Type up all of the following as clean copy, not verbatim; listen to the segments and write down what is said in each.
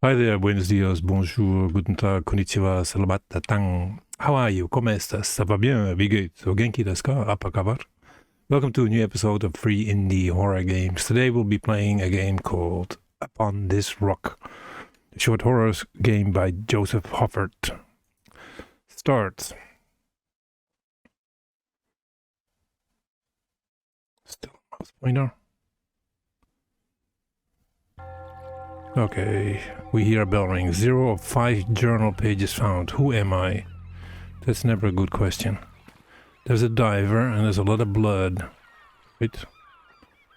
Hi there, buenos dias, bonjour, guten Tag, konnichiwa, salamat datang. How are you? ¿Cómo estás? Ça va bien? Wie geht's? O genki desu ka? Apa kabar? Welcome to a new episode of Free Indie Horror Games. Today we'll be playing a game called Upon This Rock, a short horror game by Joseph Hoffert. Start. Still mouse pointer. Okay, we hear a bell ring. 0 of 5 journal pages found. Who am I? That's never a good question. There's a diver and there's a lot of blood. Wait.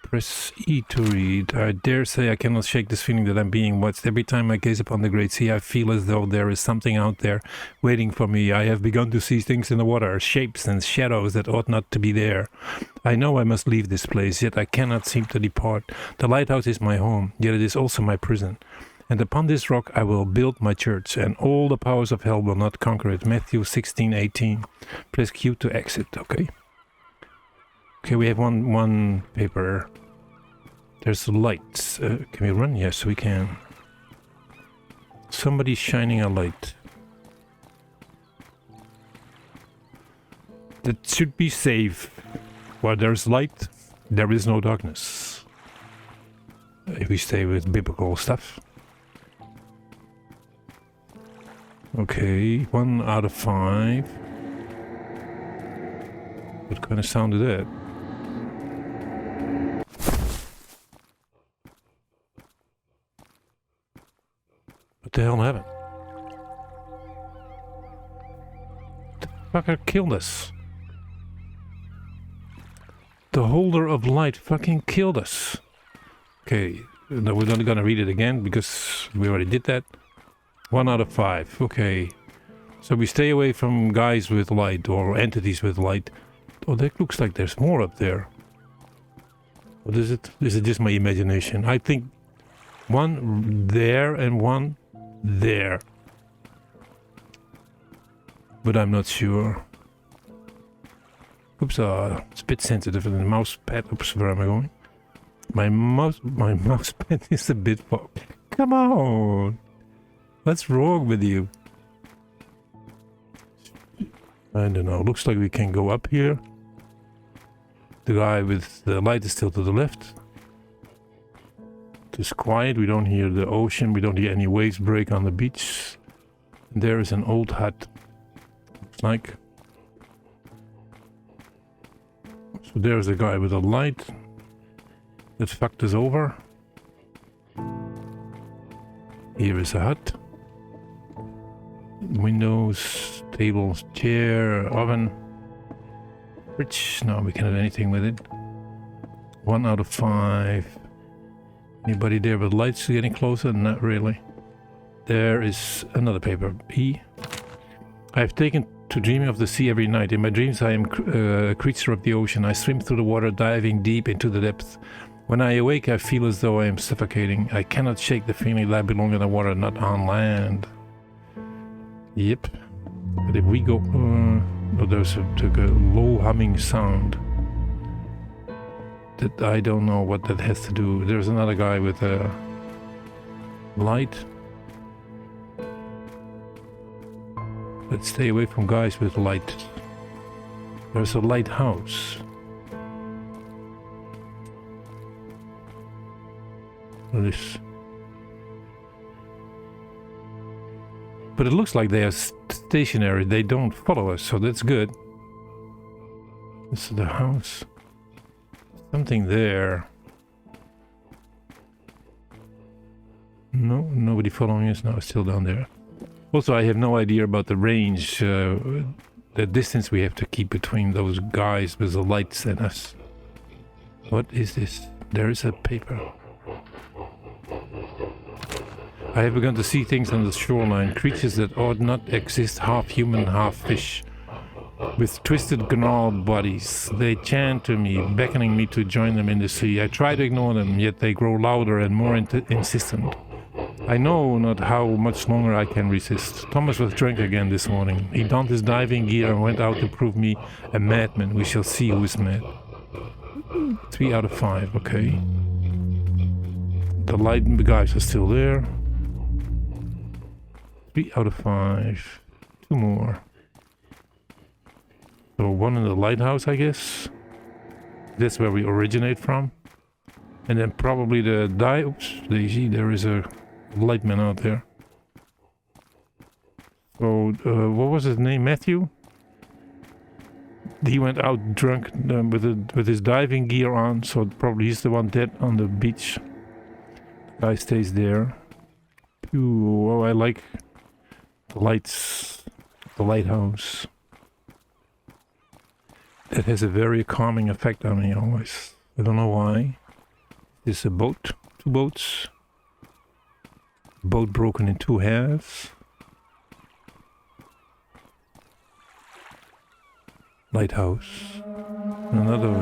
Press E to read. I dare say I cannot shake this feeling that I'm being watched. Every time I gaze upon the great sea, I feel as though there is something out there waiting for me. I have begun to see things in the water, shapes and shadows that ought not to be there. I know I must leave this place, yet I cannot seem to depart. The lighthouse is my home, yet it is also my prison. And upon this rock I will build my church, and all the powers of hell will not conquer it. Matthew 16:18. Press Q to exit, okay? Okay, we have one paper. There's lights. Can we run? Yes, we can. Somebody's shining a light. That should be safe. Where there's light, there is no darkness. If we stay with biblical stuff. Okay, 1 out of 5. What kind of sound is that? What the hell happened? The fucker killed us. The holder of light fucking killed us. Okay, no, we're not gonna read it again because we already did that. 1 out of 5. Okay, so we stay away from guys with light or entities with light. Oh, that looks like there's more up there. What is it? Is it just my imagination? I think one there and one there, but I'm not sure. Oops, it's a bit sensitive in the mouse pad. Oops, where am I going? My mouse pad is a bit fogged. Come on, what's wrong with you? I don't know. Looks like we can go up here. The guy with the light is still to the left. It's quiet. We don't hear the ocean. We don't hear any waves break on the beach. And there is an old hut. Looks like. So there's a guy with a light that fucked us over. Here is a hut. Windows, tables, chair, oven. Fridge. No, we can't do anything with it. 1 out of 5. Anybody there with lights getting closer? Not really. There is another paper. E. I have taken to dreaming of the sea every night. In my dreams I am a creature of the ocean. I swim through the water, diving deep into the depths. When I awake I feel as though I am suffocating. I cannot shake the feeling that I belong in the water, not on land. Yep. But if we go... oh, there's a low humming sound. That I don't know what that has to do. There's another guy with a light. Let's stay away from guys with light. There's a lighthouse. What is? But it looks like they are stationary. They don't follow us, so that's good. This is the house. Something there. No, nobody following us now. Still down there. Also, I have no idea about the range, the distance we have to keep between those guys with the lights and us. What is this? There is a paper. I have begun to see things on the shoreline, creatures that ought not exist, half human, half fish. With twisted, gnarled bodies, they chant to me, beckoning me to join them in the sea. I try to ignore them, yet they grow louder and more insistent. I know not how much longer I can resist. Thomas was drunk again this morning. He donned his diving gear and went out to prove me a madman. We shall see who is mad. 3 out of 5, okay. The light and the guys are still there. 3 out of 5. 2 more. So 1 in the lighthouse, I guess. That's where we originate from. And then probably the oops, Daisy, there is a lightman out there. So, what was his name? Matthew? He went out drunk with his diving gear on, so probably he's the one dead on the beach. The guy stays there. Ooh, oh, I like the lights, the lighthouse. That has a very calming effect on me always. I don't know why. This is a boat, 2 boats. Boat broken in 2 halves. Lighthouse. Another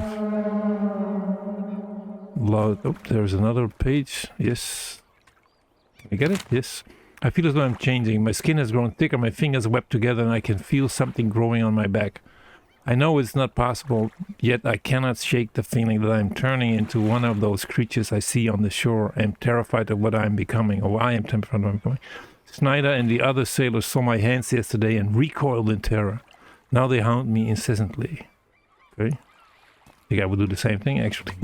loud. Oh, there's another page. Yes. Can you get it? Yes. I feel as though I'm changing. My skin has grown thicker, my fingers webbed together, and I can feel something growing on my back. I know it's not possible, yet I cannot shake the feeling that I'm turning into one of those creatures I see on the shore. I am terrified of what I am becoming, or I am terrified of what I'm becoming. Snyder and the other sailors saw my hands yesterday and recoiled in terror. Now they hound me incessantly. Okay. I think I would do the same thing, actually.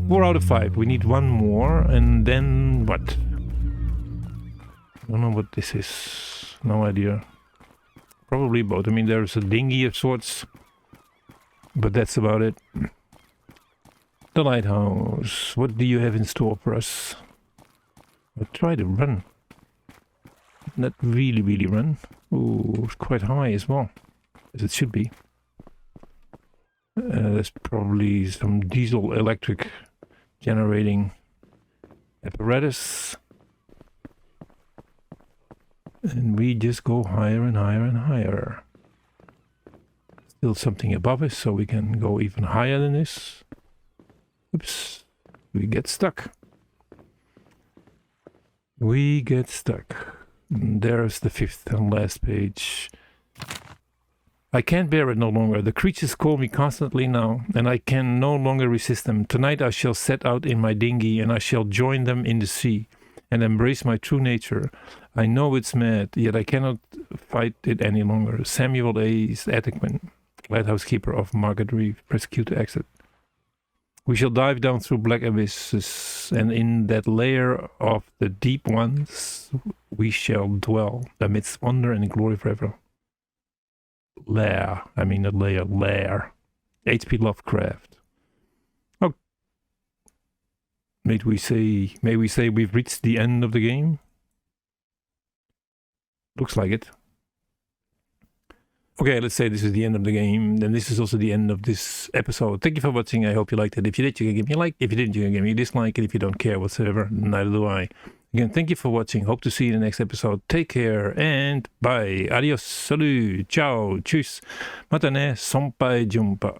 4 out of 5. We need 1 more, and then what? I don't know what this is. No idea. Probably boat. I mean, there's a dinghy of sorts, but that's about it. The lighthouse. What do you have in store for us? I'll try to run. Not really run. Ooh, it's quite high as well, as it should be. There's probably some diesel electric generating apparatus. And we just go higher and higher and higher. Still something above us, so we can go even higher than this. Oops. We get stuck. We get stuck. And there's the 5th and last page. I can't bear it no longer. The creatures call me constantly now, and I can no longer resist them. Tonight I shall set out in my dinghy, and I shall join them in the sea, and embrace my true nature. I know it's mad, yet I cannot fight it any longer. Samuel A. Atticman, lighthouse keeper of Margaret Reef, press Q to exit. We shall dive down through black abysses, and in that lair of the deep ones we shall dwell, amidst wonder and glory forever. Lair, I mean not layer, lair. H.P. Lovecraft. Oh, may we say we've reached the end of the game? Looks like it. Okay, let's say this is the end of the game. Then this is also the end of this episode. Thank you for watching. I hope you liked it. If you did, you can give me a like. If you didn't, you can give me a dislike. And if you don't care whatsoever, neither do I. Again, thank you for watching. Hope to see you in the next episode. Take care and bye. Adios. Salut. Ciao. Tschüss. Mata ne. Senpai jumpa.